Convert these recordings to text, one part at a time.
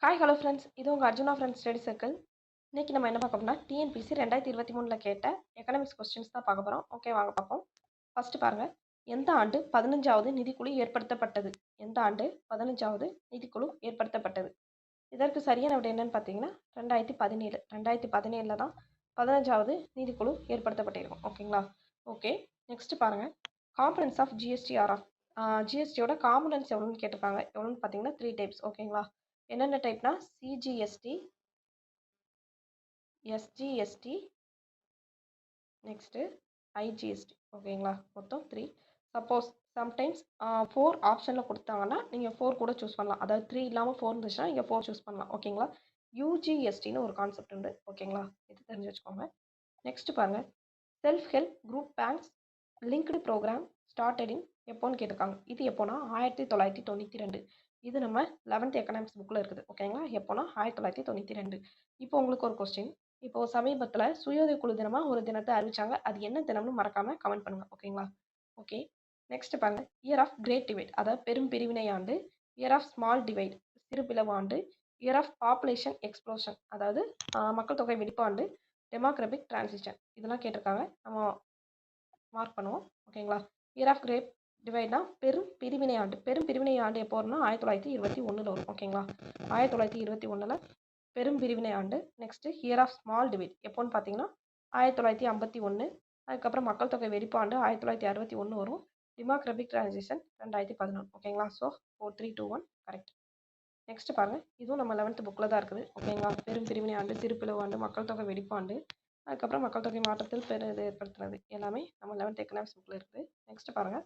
Hi hello friends, இது உங்கள் Arjuna friends study circle. இன்றைக்கி நம்ம என்ன பார்க்க போறோம்னா டிஎன்பிசி 2023 கேட்ட எக்கனாமிக்ஸ் கொஸ்டின்ஸ் தான் பார்க்க போகிறோம். ஓகே, வாங்க பார்ப்போம். ஃபஸ்ட்டு பாருங்கள், எந்த ஆண்டு 15வது நிதிக்குழு ஏற்படுத்தப்பட்டது? எந்த ஆண்டு 15வது நிதிக்குழு ஏற்படுத்தப்பட்டது? இதற்கு சரியான விடை என்னன்னு பார்த்தீங்கன்னா 2017. 2017 தான் 15வது நிதிக்குழு ஏற்படுத்தப்பட்டிருக்கும். ஓகேங்களா? ஓகே, நெக்ஸ்ட் பாருங்கள், components of GST or of ஜிஎஸ்டியோட காம்பனன்ஸ் எவ்வளோன்னு கேட்டிருக்காங்க. எவ்வளோன்னு பார்த்தீங்கன்னா 3 டைப்ஸ். ஓகேங்களா? என்னென்ன டைப்னா சிஜிஎஸ்டி, எஸ்ஜிஎஸ்டி, நெக்ஸ்ட்டு ஐஜிஎஸ்டி. ஓகேங்களா? மொத்தம் 3. சப்போஸ் சம்டைம்ஸ் 4 ஆப்ஷனில் கொடுத்தாங்கன்னா நீங்கள் 4 கூட சூஸ் பண்ணலாம். அதாவது 3 இல்லாமல் 4 இருந்துச்சுன்னா நீங்கள் 4 சூஸ் பண்ணலாம். ஓகேங்களா? யூஜிஎஸ்டின்னு ஒரு கான்செப்ட் உண்டு. ஓகேங்களா? இது தெரிஞ்சு வச்சுக்கோங்க. நெக்ஸ்ட் பாருங்கள், self help group banks linked programme started in எப்போன்னு கேட்டிருக்காங்க. இது எப்போனா 1992. இது நம்ம 11th எக்கனாமிக்ஸ் புக்கில் இருக்குது. ஓகேங்களா? எப்போனா 1992. இப்போ உங்களுக்கு ஒரு கொஸ்டின். இப்போது சமீபத்தில் சுயோதய குழு தினமாக ஒரு தினத்தை அறிவிச்சாங்க. அது என்ன தினம்னு மறக்காமல் கமெண்ட் பண்ணுங்கள். ஓகேங்களா? ஓகே, நெக்ஸ்ட் பாருங்கள், இயர் ஆஃப் கிரேட் டிவைட் அதாவது பெரும் பிரிவினை ஆண்டு, இயர் ஆஃப் ஸ்மால் டிவைட் சிறு பிளவு ஆண்டு, இயர் ஆஃப் பாப்புலேஷன் எக்ஸ்ப்ளோஷன் அதாவது மக்கள் தொகை வெடிப்பாண்டு, டெமோக்ராபிக் டிரான்சிஷன் இதெல்லாம் கேட்டிருக்காங்க. நம்ம மார்க் பண்ணுவோம். ஓகேங்களா? இயர் ஆஃப் கிரேட் டிவைட்னா பெரும் பிரிவினை ஆண்டு. பெரும் பிரிவினை ஆண்டு எப்போ வரும்னா 1921 வரும். ஓகேங்களா? 1921 பெரும் பிரிவினை ஆண்டு. Next year of small divide எப்போன்னு பார்த்தீங்கன்னா 1951. அதுக்கப்புறம் மக்கள் தொகை வெடிப்பு ஆண்டு 1961 வரும். டெமோக்ராபிக் டிரான்சிஷன் 2011. ஓகேங்களா? So 4 3 2 1 correct. நெக்ஸ்ட் பாருங்கள், இதுவும் நம்ம 11th புக்கில் தான் இருக்குது. ஓகேங்களா? பெரும் பிரிவினை ஆண்டு, சிறுபிளவு ஆண்டு, மக்கள் தொகை வெடிப்பாண்டு, அதுக்கப்புறம் மக்கள் தொகை மாற்றத்தில் இது ஏற்படுத்துறது எல்லாமே நம்ம 11th எக்கனாமிக்ஸ் புக்கில் இருக்குது. நெக்ஸ்ட் பாருங்கள்,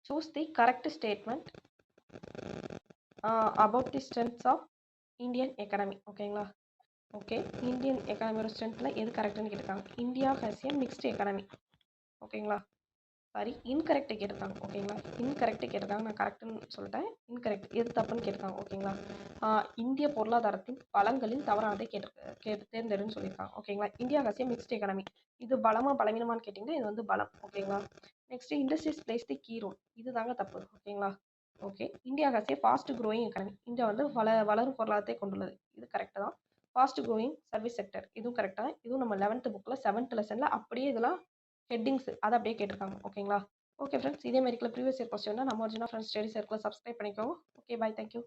choose the correct statement about the strengths of Indian economy. ஓகேங்களா? ஓகே, இந்தியன் எக்கனாமியோட ஸ்ட்ரென்த்தில் எது கரெக்டுன்னு கேட்டிருக்காங்க. India has a mixed economy. ஓகேங்களா? சாரி, இன்கரெக்ட் கேட்டிருக்காங்க. ஓகேங்களா? இன்கரெக்ட் கேட்டிருக்காங்க. நான் கரெக்டுன்னு சொல்லிட்டேன். இன்கரெக்ட் எது தப்புன்னு கேட்டிருக்காங்க. ஓகேங்களா? இந்திய பொருளாதாரத்தின் பலங்களில் தவறானதை தேர்ந்தெடுன்னு சொல்லியிருக்காங்க. ஓகேங்களா? India has a mixed economy. இது பலமா பலவீனமானு கேட்டிங்கன்னா இது வந்து பலம். ஓகேங்களா? Next industries plays the key role. இது தாங்க தப்பு. ஓகேங்களா? Okay, India has a fast growing economy. India வந்து வளரும் பொருளாதாரத்தை கொண்டுள்ளது. இது கரெக்டு தான். ஃபாஸ்ட் க்ரோயிங் சர்வீஸ் செக்டர் இதுவும் கரெக்டாக தான். இதுவும் நம்ம 11th புக்கில் 7th லெசனில் அப்படியே இதெல்லாம் ஹெட்டிங்ஸ் அதை அப்படியே கேட்டிருக்காங்க. ஓகேங்களா? ஓகே ஃப்ரெண்ட்ஸ், இதே மாதிரி ப்ரீவியஸ் இயர் கொஸ்டின் நம்ம அர்ஜுனா ஃப்ரெண்ட்ஸ் ஸ்டடி சர்க்கிளை சப்ஸ்கிரைப் பண்ணிக்கோங்க. ஓகே, பாய், தேங்க்யூ.